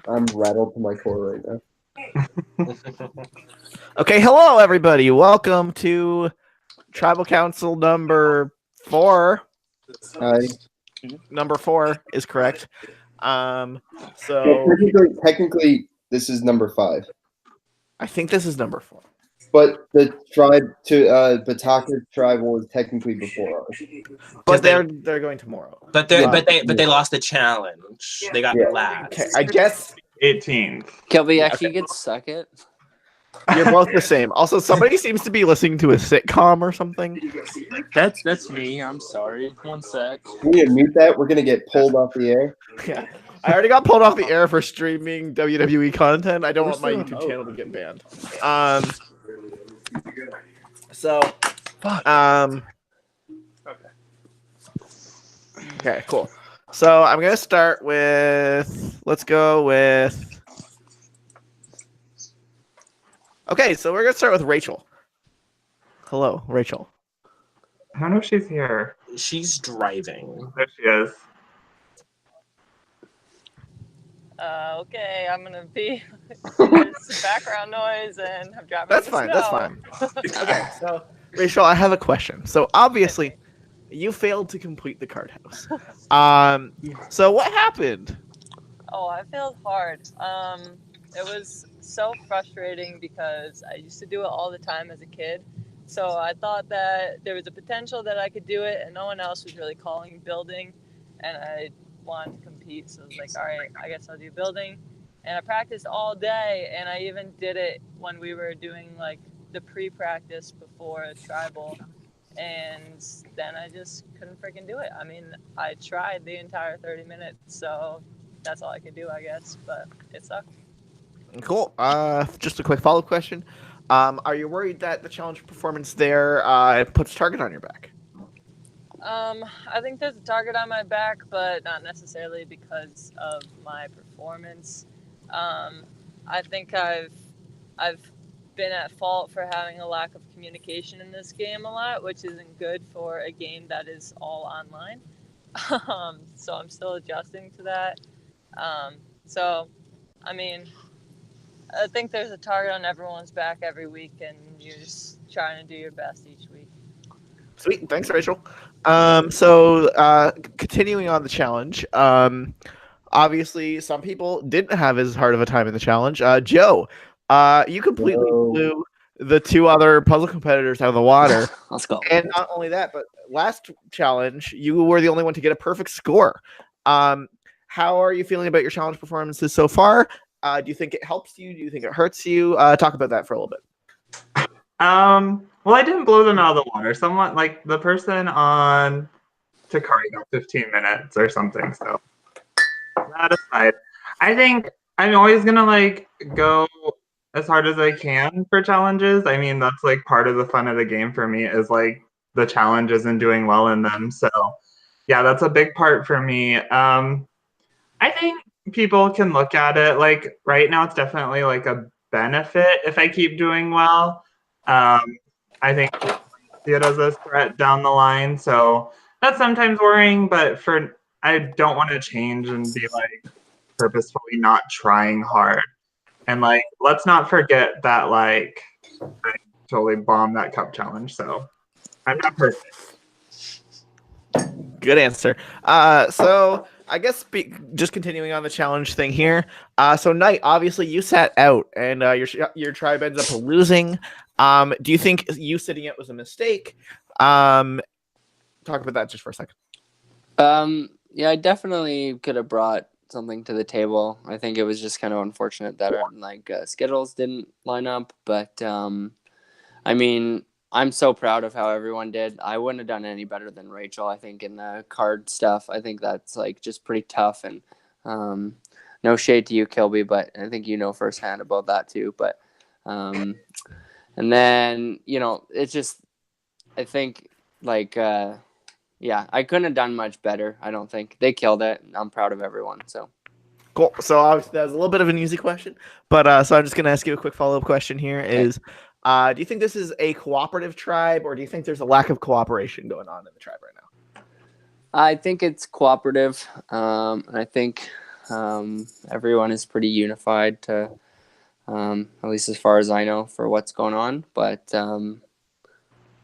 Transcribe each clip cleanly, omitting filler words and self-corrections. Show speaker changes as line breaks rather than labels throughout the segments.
I'm rattled to my core right now.
Okay, hello everybody. Welcome to Tribal Council number 4.
Hi.
Number 4 is correct.
Well,
So
technically, this is number 5.
I think this is number 4.
But the tribe to Bataka's tribal is technically before ours.
But they're going tomorrow.
But they lost the challenge. They got last.
Okay, I guess
18th.
Kelby actually gets second.
you're both the same. Also, somebody seems to be listening to a sitcom or something.
That's me. I'm sorry. One sec.
We need to mute that. We're gonna get pulled off the air.
Yeah. I already got pulled off the air for streaming WWE content. I don't want my YouTube channel to get banned. Okay, cool. So I'm gonna start with. Let's go with. Okay, so we're gonna start with Rachel. Hello, Rachel.
I don't know if she's here.
She's driving.
There she is.
Okay, I'm gonna be there's background noise and I'm driving.
That's fine. That's fine. Okay, so Rachel, I have a question. So obviously, you failed to complete the card house. So what happened?
Oh, I failed hard. It was so frustrating because I used to do it all the time as a kid. So I thought that there was a potential that I could do it, and no one else was really calling building, and I wanted to compete. So I was like, all right, I guess I'll do building. And I practiced all day, and I even did it when we were doing like the pre-practice before tribal. And then I just couldn't freaking do it. I mean, I tried the entire 30 minutes, so that's all I could do, I guess, but it sucked.
Cool. Just a quick follow-up question. Are you worried that the challenge performance there puts target on your back?
I think there's a target on my back, but not necessarily because of my performance. I think I've been at fault for having a lack of communication in this game a lot, which isn't good for a game that is all online. So I'm still adjusting to that. So, I mean, I think there's a target on everyone's back every week, and you're just trying to do your best each week.
Sweet. Thanks, Rachel. So continuing on the challenge, obviously some people didn't have as hard of a time in the challenge. Joe, you completely blew the 2 other puzzle competitors out of the water.
Let's go.
And not only that, but last challenge, you were the only one to get a perfect score. How are you feeling about your challenge performances so far? Do you think it helps you? Do you think it hurts you? Talk about that for a little bit.
Well, I didn't blow them out of the water. Someone, like the person on Takari got 15 minutes or something. So that aside, I think I'm always gonna like go as hard as I can for challenges. I mean, that's like part of the fun of the game for me is like the challenges and doing well in them. So yeah, that's a big part for me. I think people can look at it like right now it's definitely like a benefit if I keep doing well. I think see it as a threat down the line, so that's sometimes worrying, but I don't want to change and be like purposefully not trying hard. And like let's not forget that like I totally bombed that cup challenge, so I'm not perfect.
Good answer. So I guess just continuing on the challenge thing here. So Knight, obviously you sat out, and your tribe ends up losing. Do you think you sitting out was a mistake? Talk about that just for a second.
Yeah, I definitely could have brought something to the table. I think it was just kind of unfortunate that our schedules didn't line up. But I mean, I'm so proud of how everyone did. I wouldn't have done any better than Rachel, I think, in the card stuff. I think that's like just pretty tough, and no shade to you, Kilby, but I think you know firsthand about that too. But and then, you know, it's just, I think like yeah, I couldn't have done much better. I don't think they killed it. I'm proud of everyone. So
cool. So obviously that was a little bit of an easy question, but so I'm just gonna ask you a quick follow-up question here. Is do you think this is a cooperative tribe, or do you think there's a lack of cooperation going on in the tribe right
I think it's cooperative, and I think everyone is pretty unified to, at least as far as I know, for what's going on. But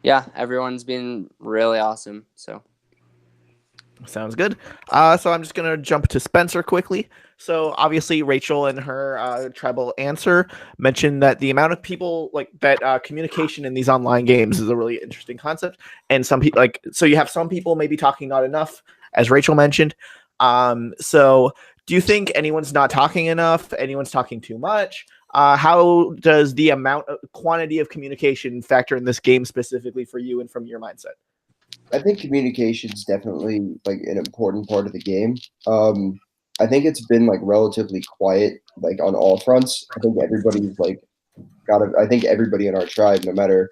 yeah, everyone's been really awesome. So
Sounds good. So I'm just gonna jump to Spencer quickly. So obviously Rachel in her tribal answer mentioned that the amount of people like that communication in these online games is a really interesting concept, and some people so you have some people maybe talking not enough, as Rachel mentioned. So do you think anyone's not talking enough? Anyone's talking too much? How does the quantity of communication factor in this game specifically for you and from your mindset?
I think communication is definitely like an important part of the game. I think it's been like relatively quiet, like on all fronts. I think everybody's like I think everybody in our tribe, no matter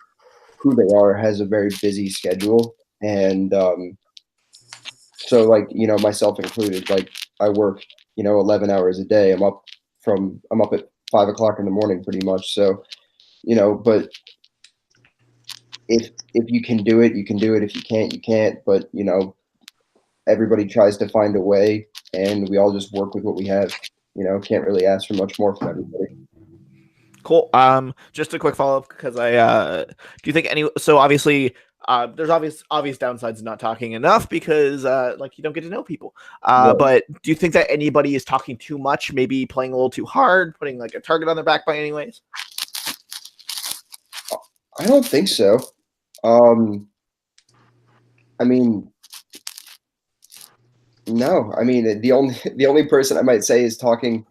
who they are, has a very busy schedule. And so like, myself included, like I work, 11 hours a day. I'm up at 5 o'clock in the morning pretty much. So, but if you can do it, you can do it. If you can't, you can't. But everybody tries to find a way, and we all just work with what we have. Can't really ask for much more from everybody.
Cool. Just a quick follow up because do you think so obviously there's obvious downsides of not talking enough because like you don't get to know people.
Right.
But do you think that anybody is talking too much, maybe playing a little too hard, putting like a target on their back by any ways?
I don't think so. I mean, no. I mean, the only person I might say is talking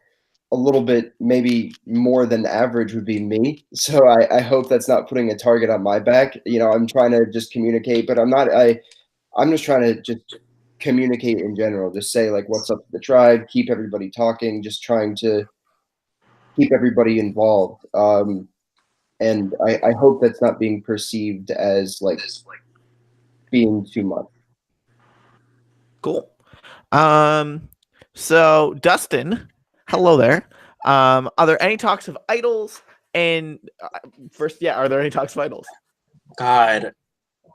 a little bit, maybe more than average, would be me. So I hope that's not putting a target on my back. I'm trying to just communicate, but I'm not. I'm just trying to just communicate in general. Just say like, what's up to the tribe? Keep everybody talking. Just trying to keep everybody involved. And I hope that's not being perceived as like being too much.
Cool. So Dustin, hello there. Are there any talks of idols? And first, are there any talks of idols?
God,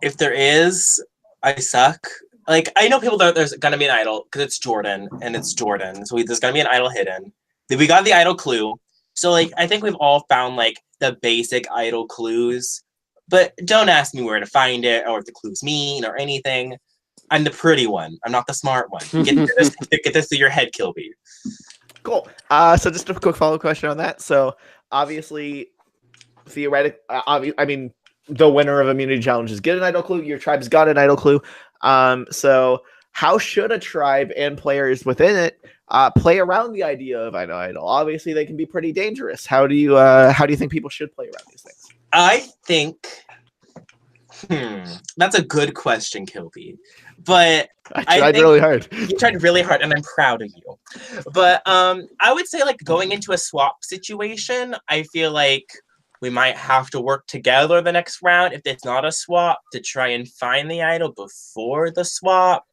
if there is, I suck. Like, I know people that there's gonna be an idol because it's Jordan and it's Jordan, so there's gonna be an idol hidden. Then we got the idol clue, so like I think we've all found like the basic idol clues, but don't ask me where to find it or what the clues mean or anything. I'm the pretty one. I'm not the smart one. Get this through your head, Kilby.
Cool. So just a quick follow-up question on that. So obviously, theoretically, I mean, the winner of immunity challenges get an idol clue. Your tribe's got an idol clue. So how should a tribe and players within it play around the idea of idol? Obviously, they can be pretty dangerous. How do you think people should play around these things?
I think that's a good question, Kilby. But
I tried really hard.
You tried really hard, and I'm proud of you. But I would say, like, going into a swap situation, I feel like we might have to work together the next round if it's not a swap to try and find the idol before the swap.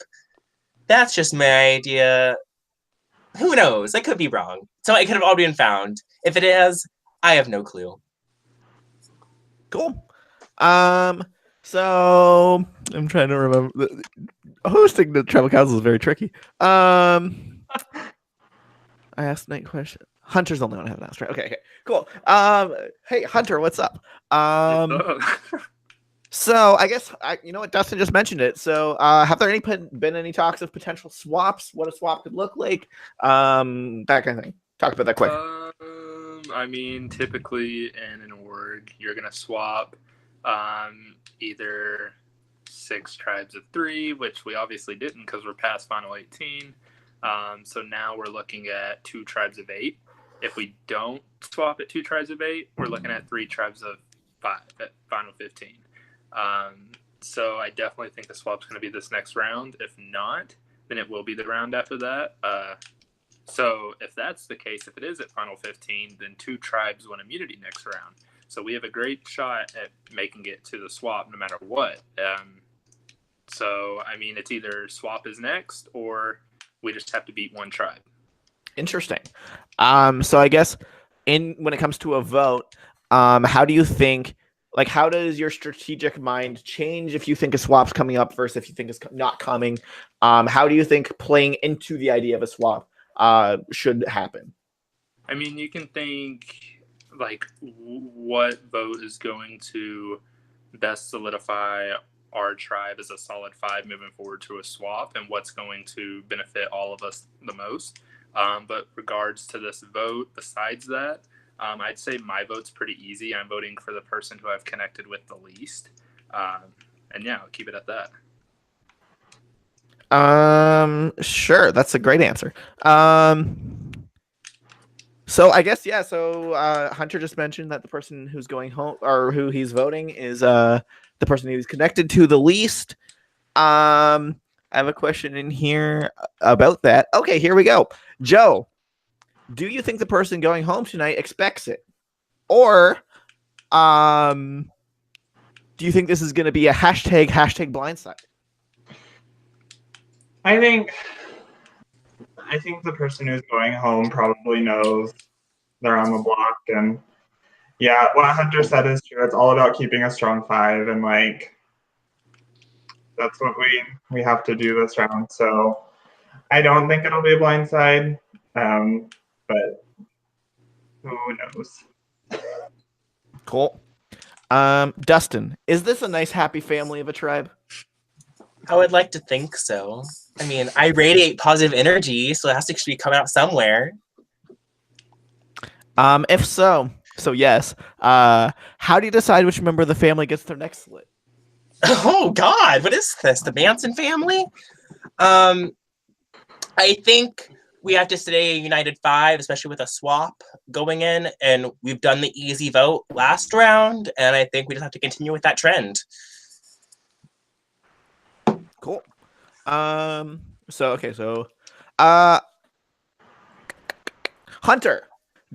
That's just my idea. Who knows? I could be wrong. So it could have already been found. If it is, I have no clue.
Cool. So I'm trying to remember. Hosting the tribal council is very tricky. I asked Nate a question. Hunter's the only one I haven't asked, right? Okay, cool. Hey, Hunter, what's up? So I guess you know what, Dustin just mentioned it. So have there been any talks of potential swaps? What a swap could look like? That kind of thing. Talk about that quick.
I mean, typically in an org, you're gonna swap either 6 tribes of 3, which we obviously didn't because we're past Final 18. So now we're looking at 2 tribes of 8. If we don't swap at 2 tribes of 8, we're looking at 3 tribes of 5 at Final 15. So I definitely think the swap's going to be this next round. If not, then it will be the round after that. So if that's the case, if it is at Final 15, then 2 tribes win immunity next round. So we have a great shot at making it to the swap no matter what. So, I mean, it's either swap is next or we just have to beat 1 tribe.
Interesting. So I guess when it comes to a vote, how do you think like how does your strategic mind change if you think a swap's coming up versus if you think it's not coming? How do you think playing into the idea of a swap should happen?
I mean, you can think like what vote is going to best solidify our tribe as a solid 5 moving forward to a swap, and what's going to benefit all of us the most. But regards to this vote, besides that, I'd say my vote's pretty easy. I'm voting for the person who I've connected with the least. And yeah, I'll keep it at that.
Sure, that's a great answer. So I guess yeah. So Hunter just mentioned that the person who's going home or who he's voting is the person who's connected to the least. I have a question in here about that. Okay, here we go. Joe, do you think the person going home tonight expects it, or do you think this is going to be a hashtag blindside?
I think the person who's going home probably knows they're on the block, and yeah, what Hunter said is true. It's all about keeping a strong 5, and like that's what we have to do this round. So I don't think it'll be a blindside, but who knows?
Cool. Dustin, is this a nice happy family of a tribe?
I would like to think so. I mean, I radiate positive energy, so it has to be coming out somewhere.
If so yes. How do you decide which member of the family gets their next slit?
Oh God, what is this? The Manson family? I think we have to stay a united 5, especially with a swap going in, and we've done the easy vote last round, and I think we just have to continue with that trend.
Cool. So Hunter,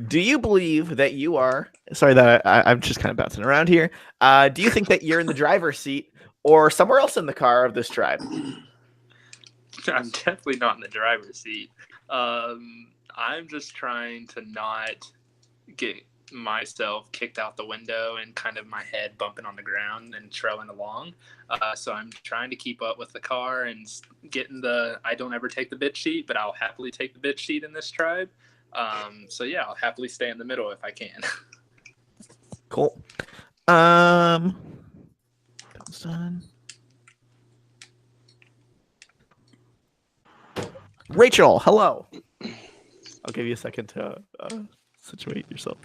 do you believe that you are sorry that I'm just kind of bouncing around here. Do you think that you're in the driver's seat or somewhere else in the car of this tribe?
I'm definitely not in the driver's seat. I'm just trying to not get myself kicked out the window and kind of my head bumping on the ground and trailing along. So I'm trying to keep up with the car and getting I don't ever take the bitch seat, but I'll happily take the bitch seat in this tribe. So yeah, I'll happily stay in the middle if I can.
Cool. Rachel, hello. I'll give you a second to situate yourself.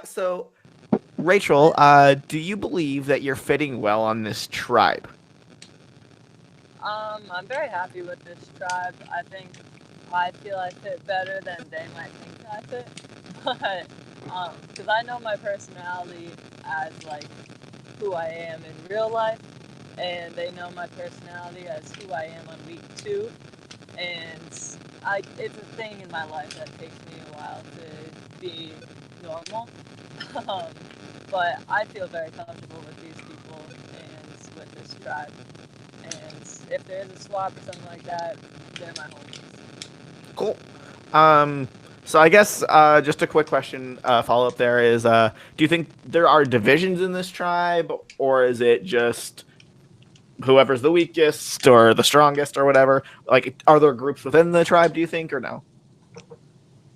So, Rachel, do you believe that you're fitting well on this tribe?
I'm very happy with this tribe. I feel I fit better than they might think I fit. But, because I know my personality as, like, who I am in real life, and they know my personality as who I am on week 2. And it's a thing in my life that takes me a while to be normal. But I feel very comfortable with these people and with this tribe. And if there is a swap or something like that, they're my homies.
Cool. So I guess just a quick question follow up there is do you think there are divisions in this tribe, or is it just whoever's the weakest or the strongest or whatever? Like, are there groups within the tribe, do you think, or no?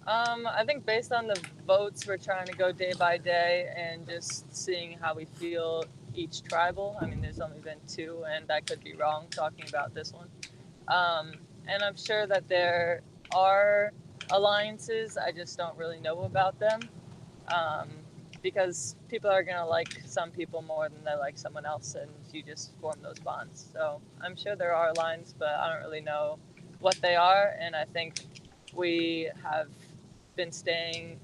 I think based on the votes, we're trying to go day by day and just seeing how we feel each tribal. I mean, there's only been 2, and I could be wrong talking about this one. And I'm sure that there are alliances. I just don't really know about them. Because people are going to like some people more than they like someone else, and you just form those bonds. So I'm sure there are lines, but I don't really know what they are, and I think we have been staying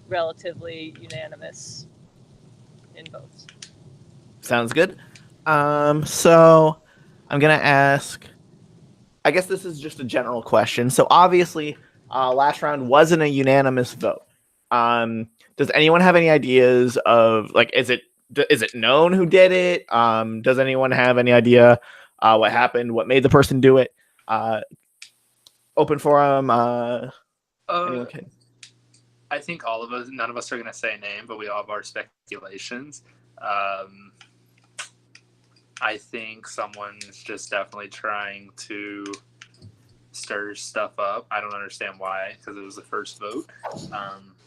relatively unanimous in votes.
Sounds good. So I'm going to ask, I guess this is just a general question. So obviously, last round wasn't a unanimous vote. Does anyone have any ideas of, like, is it known who did it? Does anyone have any idea what happened, what made the person do it? Open forum. Anyone can.
I think all of us, none of us are going to say a name, but we all have our speculations. I think someone's just definitely trying to stir stuff up. I don't understand why, because it was the first vote.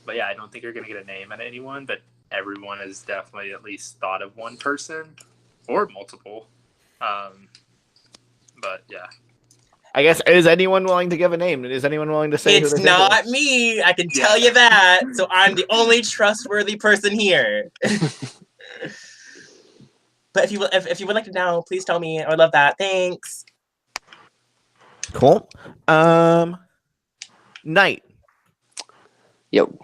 But yeah, I don't think you're going to get a name on anyone, but everyone has definitely at least thought of one person or multiple. But yeah.
I guess, is anyone willing to give a name? Is anyone willing to say who
It's
they think it
not
is?
me. I can tell you that. So I'm the only trustworthy person here. But if you would like to know, please tell me. I would love that. Thanks.
Cool. Knight.
Yo.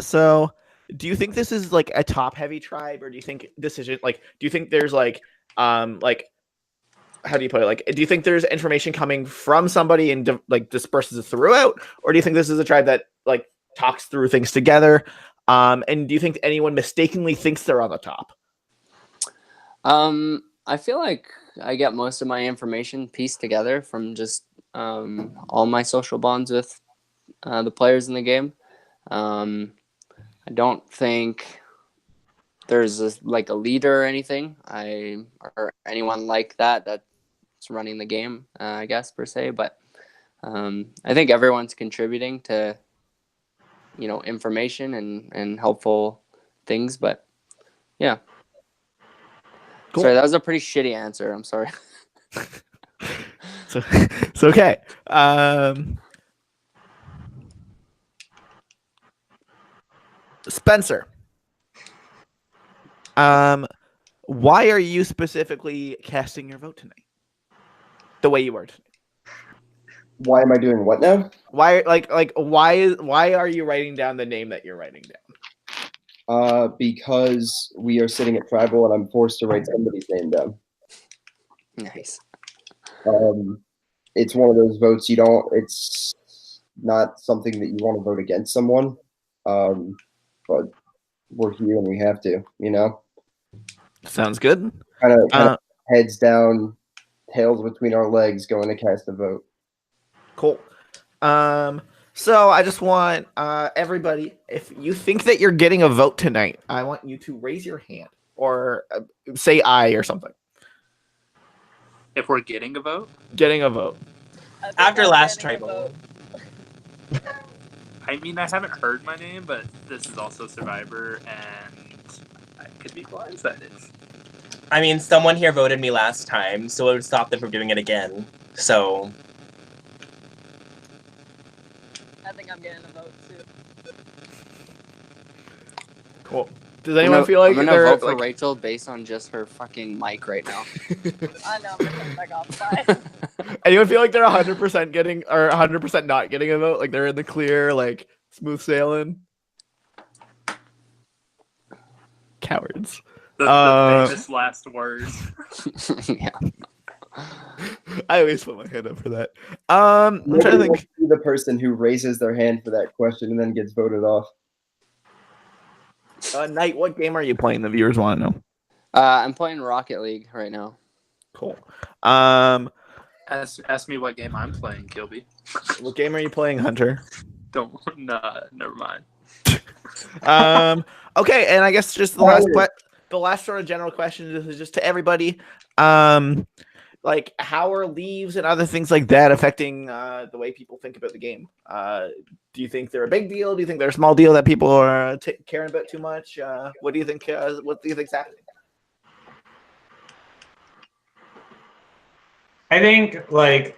So do you think this is like a top heavy tribe, or do you think this is like, do you think there's like how do you put it? Like, do you think there's information coming from somebody and like disperses it throughout, or do you think this is a tribe that like talks through things together? And do you think anyone mistakenly thinks they're on the top?
I feel like I get most of my information pieced together from just all my social bonds with the players in the game. I don't think there's like a leader or anything, or anyone like that that's running the game, I guess, per se. But I think everyone's contributing to, information and helpful things. But yeah.
Cool.
Sorry, that was a pretty shitty answer. I'm sorry.
So it's okay. Spencer. Why are you specifically casting your vote tonight? The way you are tonight.
Why am I doing what now?
Why why are you writing down the name that you're writing down?
Because we are sitting at tribal and I'm forced to write somebody's name down.
Nice.
It's one of those votes it's not something that you want to vote against someone. But we're here and we have to,
Sounds good.
Kind of heads down, tails between our legs, going to cast a vote.
Cool. So I just want everybody, if you think that you're getting a vote tonight, I want you to raise your hand or say aye or something.
If we're getting a vote?
Getting a vote.
After last tribal.
I mean, I haven't heard my name, but this is also Survivor, and I could be blindsided.
I mean, someone here voted me last time, so it would stop them from doing it again. So
I think I'm getting a vote too.
Cool. Does anyone feel like
I'm
they're
gonna vote for
like...
Rachel based on just her fucking mic right now?
I know, I'm gonna back off. Bye.
Anyone feel like they're 100% getting or 100% not getting a vote? Like they're in the clear, like smooth sailing? Cowards.
The famous last words.
Yeah.
I always put my hand up for that. I'm trying to think.
The person who raises their hand for that question and then gets voted off.
Knight, what game are you playing? The viewers want to know.
I'm playing Rocket League right now.
Cool.
Ask me what game I'm playing, Kilby.
What game are you playing, Hunter?
Never mind.
Okay, and I guess just the last sort of general question is just to everybody. Like, how are leaves and other things like that affecting the way people think about the game? Do you think they're a big deal? Do you think they're a small deal that people are caring about too much? What do you think? What do you think's happening?
I think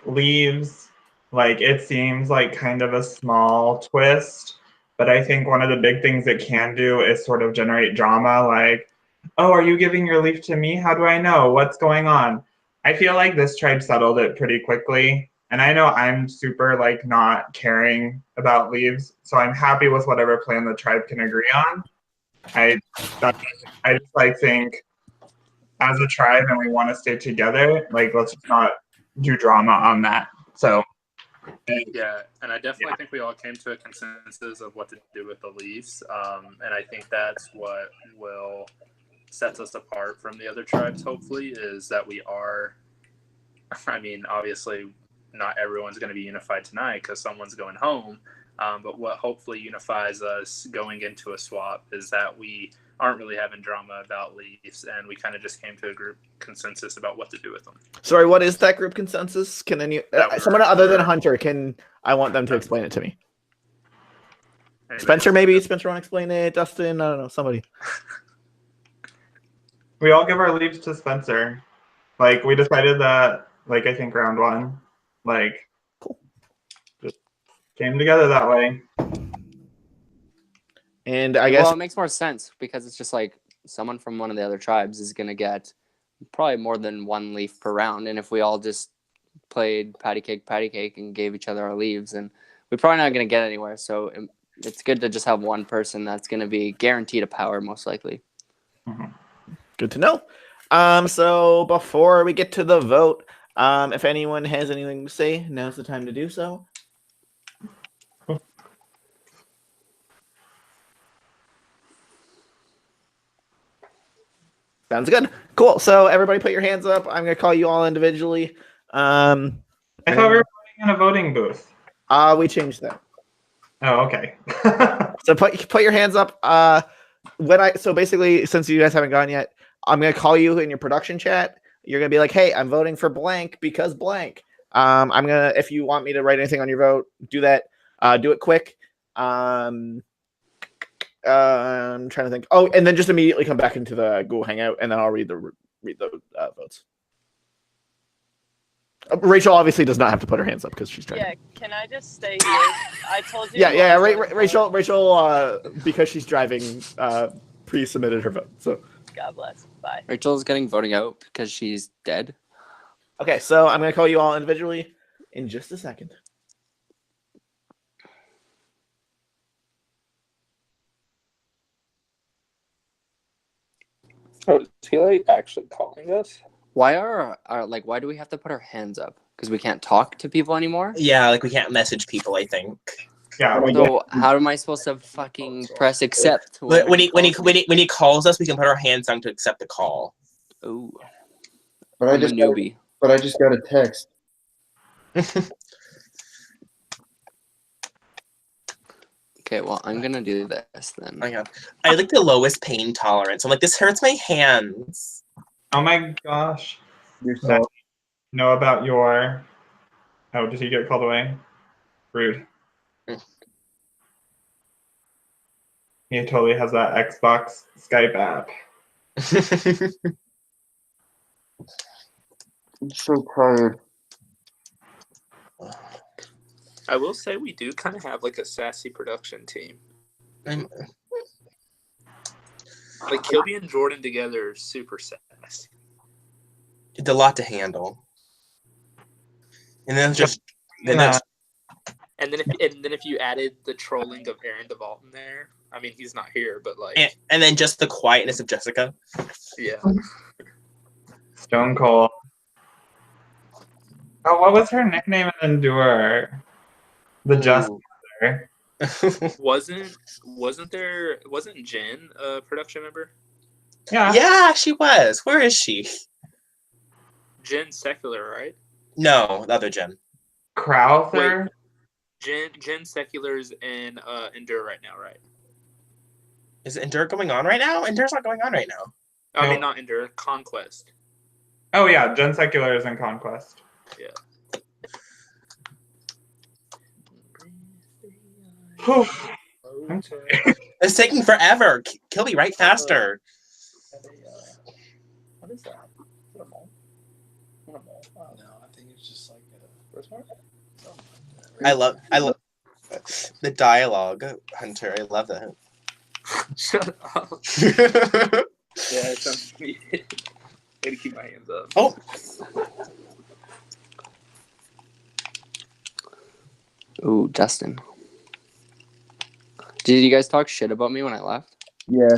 leaves, it seems like kind of a small twist, but I think one of the big things it can do is sort of generate drama. Like, oh, are you giving your leaf to me? How do I know? What's going on? I feel like this tribe settled it pretty quickly. And I know I'm super not caring about leaves, so I'm happy with whatever plan the tribe can agree on. I just think as a tribe and we want to stay together, let's just not do drama on that. So
yeah, and I definitely think we all came to a consensus of what to do with the Leafs, and I think that's what will sets us apart from the other tribes. Hopefully, is that we are. I mean, obviously, not everyone's going to be unified tonight because someone's going home, But what hopefully unifies us going into a swap is that we aren't really having drama about Leafs, and we kind of just came to a group consensus about what to do with them.
Sorry, what is that group consensus? Can someone other than Hunter, I want them to explain it to me.
Anybody
Spencer,
else?
maybe Spencer want to explain it. Dustin, I don't know, somebody.
We all give our leaves to Spencer. Like, we decided that, like, I think round one, like,
Cool.
Just came together that way.
And I guess
Well, it makes more sense because it's just like someone from one of the other tribes is going to get probably more than one leaf per round. And if we all just played patty cake, and gave each other our leaves, and we're probably not going to get anywhere. So it's good to just have one person that's going to be guaranteed a power, most likely.
Mhm.
good to know. So before we get to the vote, if anyone has anything to say, now's the time to do so. Sounds good. Cool. So everybody put your hands up. I'm going to call you all individually.
I thought we were voting in a voting booth.
We changed that.
Oh, okay.
So put your hands up. So basically, since you guys haven't gone yet, I'm going to call you in your production chat. You're going to be like, hey, I'm voting for blank because blank. If you want me to write anything on your vote, do that. Do it quick. I'm trying to think. Oh, and then just immediately come back into the Google Hangout, and then I'll read the votes. Rachel obviously does not have to put her hands up because she's trying.
Yeah, can I just stay here? I told you.
Yeah.
I was voting for.
Rachel, because she's driving, pre-submitted her vote. So
God bless. Bye.
Rachel's getting voting out because she's dead.
okay, so I'm gonna call you all individually in just a second.
Oh, is he like actually calling us?
Why why do we have to put our hands up? Because we can't talk to people anymore?
Yeah, like we can't message people, I think.
Yeah, we
So how am I supposed to fucking press accept?
When he calls us, we can put our hands down to accept the call.
Ooh,
But
I'm a newbie.
I just got a text.
Okay, well, I'm gonna do this then.
Oh my God. I like the lowest pain tolerance. I'm like, this hurts my hands.
Oh my gosh.
You're
That-
so
Know about your. Oh, did he get called away? Rude. He totally has that Xbox Skype app.
I'm so tired.
I will say we do kind of have like a sassy production team.
I'm-
Like Kilby and Jordan together are super sassy.
It's a lot to handle. And then just then
Yeah.
And then if you added the trolling of Aaron DeVault in there, I mean he's not here, but like
and then just the quietness of Jessica.
yeah.
Stone Cold. Oh, what was her nickname in Endure? The Just
Ooh.
Mother.
Wasn't Jen a production member?
Yeah.
Yeah, she was. Where is she?
Jen Secular, right?
No, the other Jen.
Crowther.
Jen Secular's in Endure right now, right?
Is Endure going on right now? Endure's not going on right now.
I mean
No.
not Endure, Conquest.
Oh yeah, Jen Secular is in Conquest.
Yeah.
Whew.
It's taking forever. Kilby, write faster.
What is that? Is it a mole? What a mole? Oh no, I think it's just like a birthmark.
I love the dialogue, Hunter. I love that.
Shut up. Yeah, it's unmuted. Gotta keep my hands up.
Oh,
Ooh, Dustin. Did you guys talk shit about me when I left?
Yeah.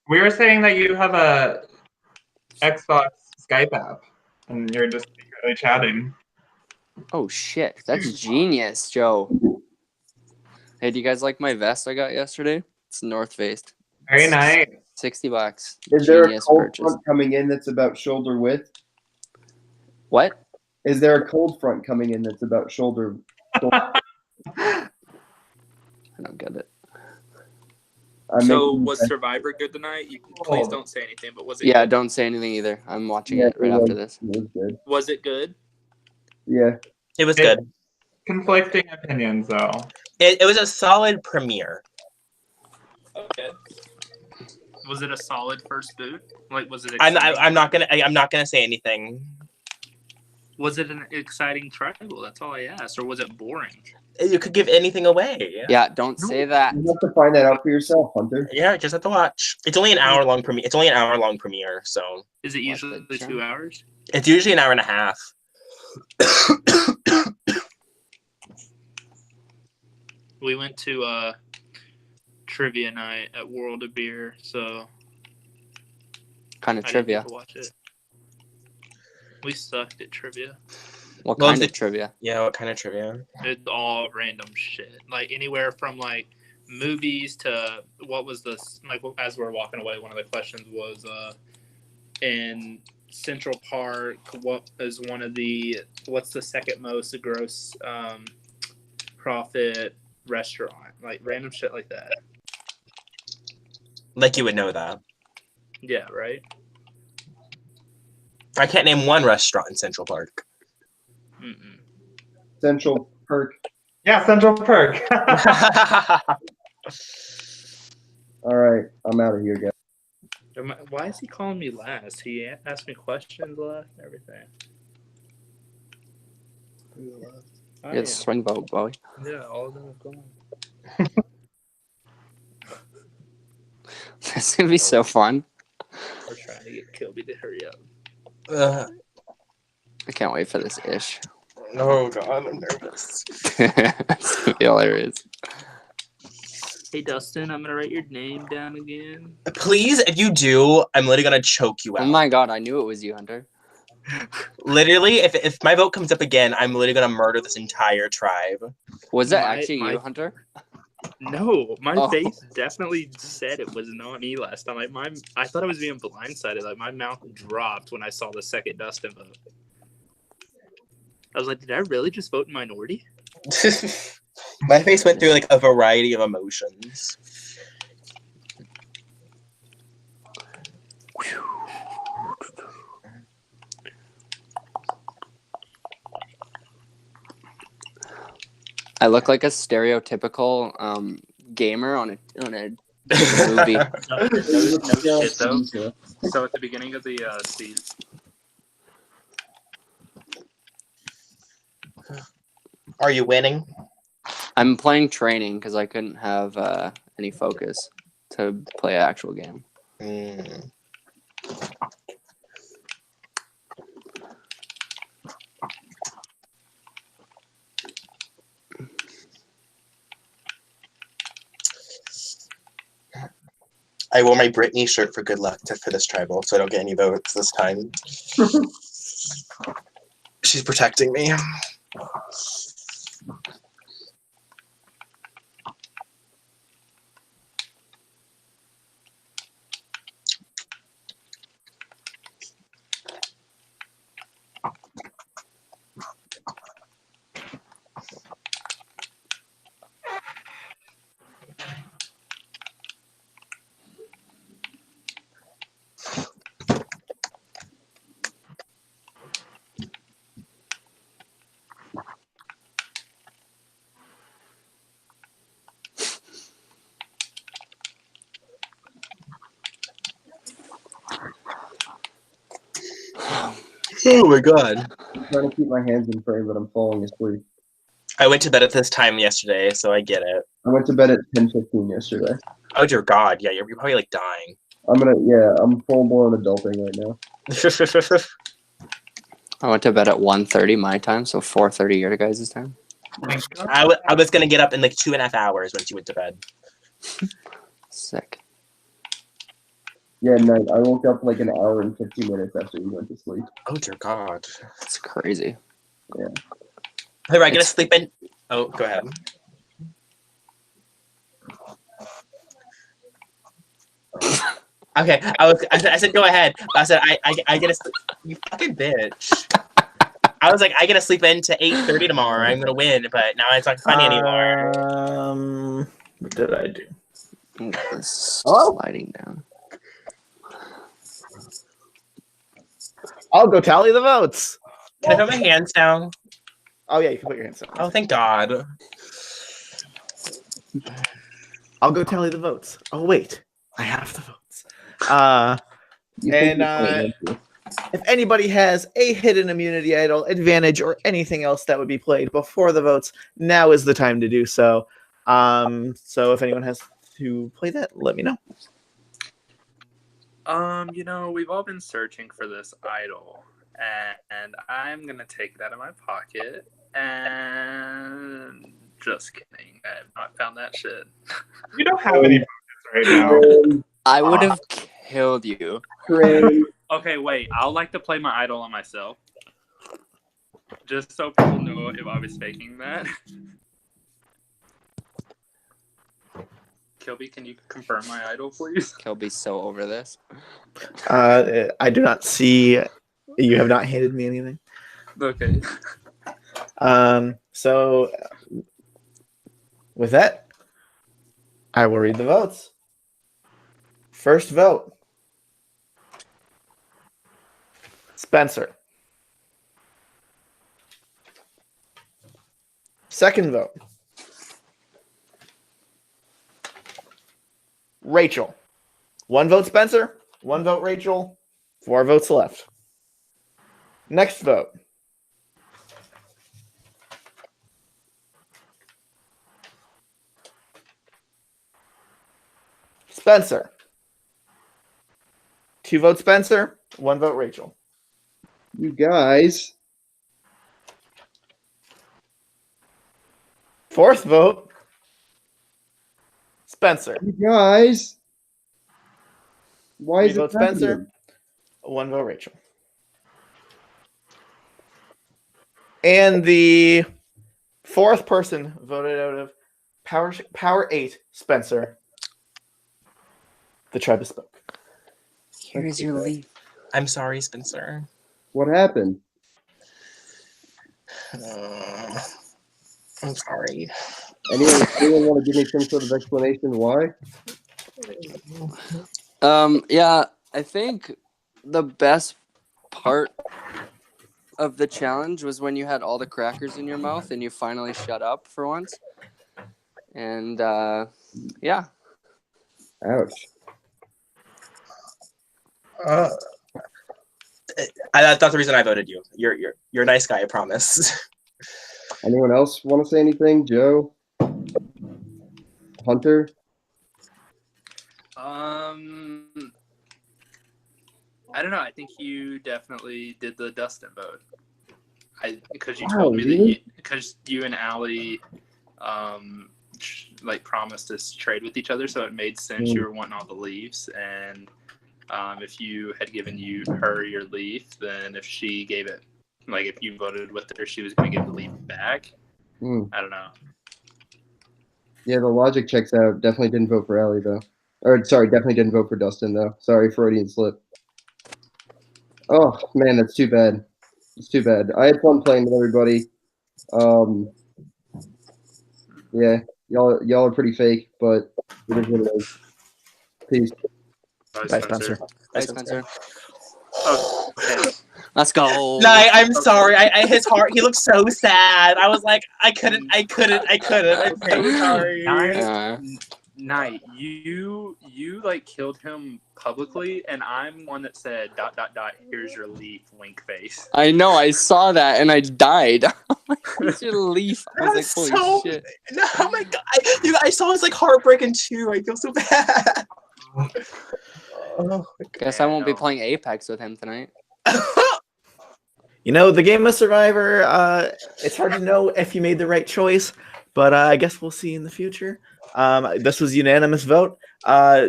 We were saying that you have a Xbox Skype app, and you're just secretly chatting.
Oh shit, that's genius, Joe. Hey, do you guys like my vest I got yesterday? It's North Face.
Very nice.
$60.
Is there a
Genius
cold
purchase.
front coming in that's about shoulder width?
What?
Is there a cold front coming in that's about shoulder?
don't get it.
So was Survivor good tonight? Please don't say anything, but was it
Yeah,
good?
don't say anything either. I'm watching it right after this.
It was good.
Was it good?
Yeah.
It was good.
Conflicting opinions, though.
It was a solid premiere.
Okay. Was it a solid first boot? Like, was it
I'm
exciting?
not gonna say anything.
Was it an exciting tribal? That's all I asked. Or was it boring?
You could give anything away.
Yeah, don't say that.
You have to find that out for yourself, Hunter.
Yeah, just have to watch. It's only an hour long premiere. It's only an hour long premiere, so
Is it usually 2 hours?
it's usually an hour and a half.
We went to trivia night at World of Beer, so
Kind of
I didn't
trivia.
get to watch it. We sucked at trivia.
What
Well,
kind
the-
of trivia?
Yeah, what kind of trivia?
It's all random shit. Like anywhere from like movies to what was this? Like as we're walking away, one of the questions was in Central Park, what's the second most gross profit restaurant? Like random shit like that.
Like you would know that.
Yeah, right.
I can't name one restaurant in Central Park.
Mm-mm.
Central Perk.
Yeah, Central Perk.
All right, I'm out of here, guys.
Why is he calling me last? He asked me questions last and everything. Oh,
It's swing vote, Bowie.
yeah, all of them have gone.
This is gonna be so fun.
We're trying to get Kilby to hurry up.
I can't wait for this ish.
Oh god, I'm nervous.
It's gonna be hilarious.
Hey Dustin, I'm gonna write your name down again.
Please, if you do, I'm literally gonna choke you out.
Oh my god, I knew it was you, Hunter.
Literally, if my vote comes up again, I'm literally gonna murder this entire tribe.
Was that
My-
actually
my-
you, Hunter?
No, my
Oh.
face definitely said it was not me last time. Like I thought I was being blindsided. Like my mouth dropped when I saw the second Dustin vote. I was like, did I really just vote minority?
My face went through like a variety of emotions.
I look like a stereotypical gamer on a movie.
No shit though. So at the beginning of the season,
Are you winning?
I'm playing training because I couldn't have any focus to play an actual game.
Mm. I wore my Britney shirt for good luck for this tribal, so I don't get any votes this time. She's protecting me. Oh my god.
I'm trying to keep my hands in frame, but I'm falling asleep.
I went to bed at this time yesterday, so I get it.
I went to bed at 10:15 yesterday.
Oh dear god, yeah, you're probably like dying.
I'm full blown adulting right now.
I went to bed at 1:30 my time, so 4:30 your guys' time.
I was gonna get up in like 2.5 hours once you went to bed.
Sick.
Yeah, night. I woke up like an hour and 15 minutes after you went to sleep.
Oh dear god.
It's crazy.
Yeah.
Hey, I get to sleep in. Oh, go ahead. Okay, I said go ahead. I said I get to sleep. You fucking bitch. I was like, I get to sleep in to 8:30 tomorrow. I'm gonna win, but now it's not funny anymore.
What did I do?
Sliding down.
I'll go tally the votes.
Can I put my hands down?
Oh yeah, you can put your hands down.
Oh, thank God.
I'll go tally the votes. Oh wait, I have the votes.
You think
And if anybody has a hidden immunity idol, advantage, or anything else that would be played before the votes, now is the time to do so. So if anyone has to play that, let me know.
We've all been searching for this idol, and I'm gonna take it out of my pocket. And just kidding, I have not found that shit.
You don't have any focus right now.
I would have killed you.
Okay, wait. I'll like to play my idol on myself, just so people know if I was faking that. Kilby, can you confirm my idol, please?
Kilby's so over this.
I do not see. You have not handed me anything.
Okay.
So with that, I will read the votes. First vote, Spencer. Second vote, Rachel. 1 vote Spencer, 1 vote Rachel, 4 votes left. Next vote, Spencer. 2 votes Spencer, 1 vote Rachel.
You guys.
Fourth vote, Spencer.
You guys. Why
3
is it
votes Spencer,
happening?
1 vote Rachel. And the fourth person voted out of Power 8, Spencer. The tribe has spoke.
Here's your leaf.
I'm sorry, Spencer.
What happened?
I'm sorry.
Anyone want to give me some sort of explanation why?
Yeah, I think the best part of the challenge was when you had all the crackers in your mouth and you finally shut up for once. And yeah.
Ouch.
That's the reason I voted you. You're a nice guy, I promise.
Anyone else want to say anything? Joe? Hunter?
I don't know. I think you definitely did the Dustin vote. Because you
Wow,
told me
really?
because you and Allie, promised to trade with each other, so it made sense. You were wanting all the leaves, and if you had given her your leaf, then if she gave it, if you voted with her, she was going to give the leaf back. I don't know.
Yeah, the logic checks out. Definitely didn't vote for Allie, though. Or, sorry, definitely didn't vote for Dustin, though. Sorry, Freudian slip. Oh, man, that's too bad. It's too bad. I had fun playing with everybody. Yeah, y'all are pretty fake, but it is what it is. Peace.
Bye, Spencer.
Bye, Spencer.
Oh, okay.
Let's go.
No, I'm sorry. His heart. He looked so sad. I was like, I couldn't. I'm so sorry.
Night, you killed him publicly, and I'm one that said ... Here's your leaf, wink face.
I know, I saw that and I died. Here's your leaf. I was like, holy shit.
No, oh my God. I saw his heartbreaking too. I feel so bad.
Guess I won't be playing Apex with him tonight.
The game of Survivor, it's hard to know if you made the right choice, but I guess we'll see in the future. This was unanimous vote.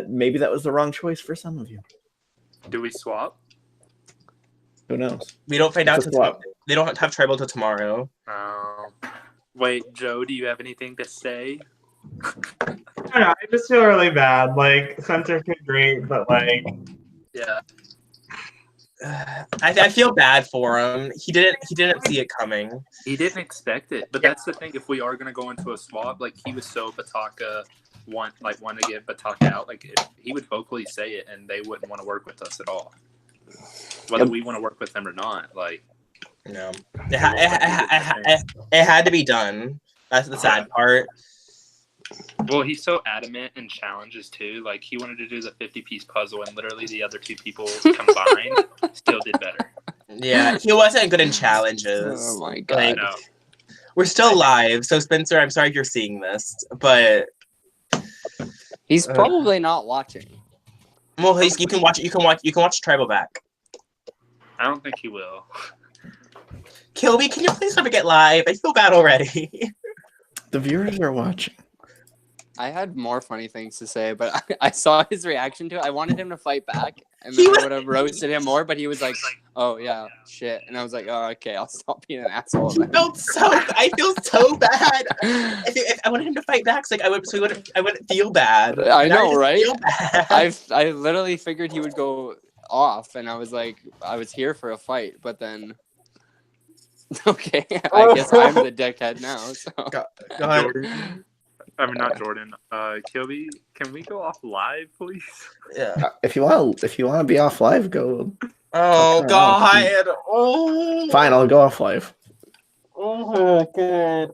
Maybe that was the wrong choice for some of you.
Do we swap?
Who knows?
We don't find out
It's a swap.
they don't have tribal till tomorrow.
Wait, Joe, do you have anything to say?
I don't know, I just feel really bad. Spencer did great, but
Yeah.
I feel bad for him. He didn't see it coming.
He didn't expect it, but that's the thing. If we are gonna go into a swap, he was so Bataka want to get Batak out, like he would vocally say it, and they wouldn't want to work with us at all, whether we want to work with them or not. Like,
no, it had to be done. That's the sad part.
Well, he's so adamant in challenges too. Like he wanted to do the 50-piece puzzle, and literally the other two people combined still did better.
Yeah, he wasn't good in challenges.
Oh my god!
Like, we're still live, so Spencer, I'm sorry if you're seeing this, but
He's probably not watching.
well, you can watch Tribal back.
I don't think he will.
Kilby, can you please never get live? I feel bad already.
The viewers are watching.
I had more funny things to say, but I saw his reaction to it. I wanted him to fight back, and
He
then
was-
I would have roasted him more, but he was like, oh, yeah, shit. And I was like, oh, okay, I'll stop being an asshole. then."
I feel so bad. If I wanted him to fight back, so like I wouldn't feel bad.
I
Now
know,
just
right?
feel bad.
I literally figured he would go off, and I was like, I was here for a fight, but then... Okay, I guess I'm the dickhead now, so...
Go ahead.
Jordan, I mean, not Jordan. Kilby, can we go off live, please?
Yeah.
If you want to be off live, go.
Oh
Fuck around.
God. Oh.
Fine, I'll go off live.
Oh God.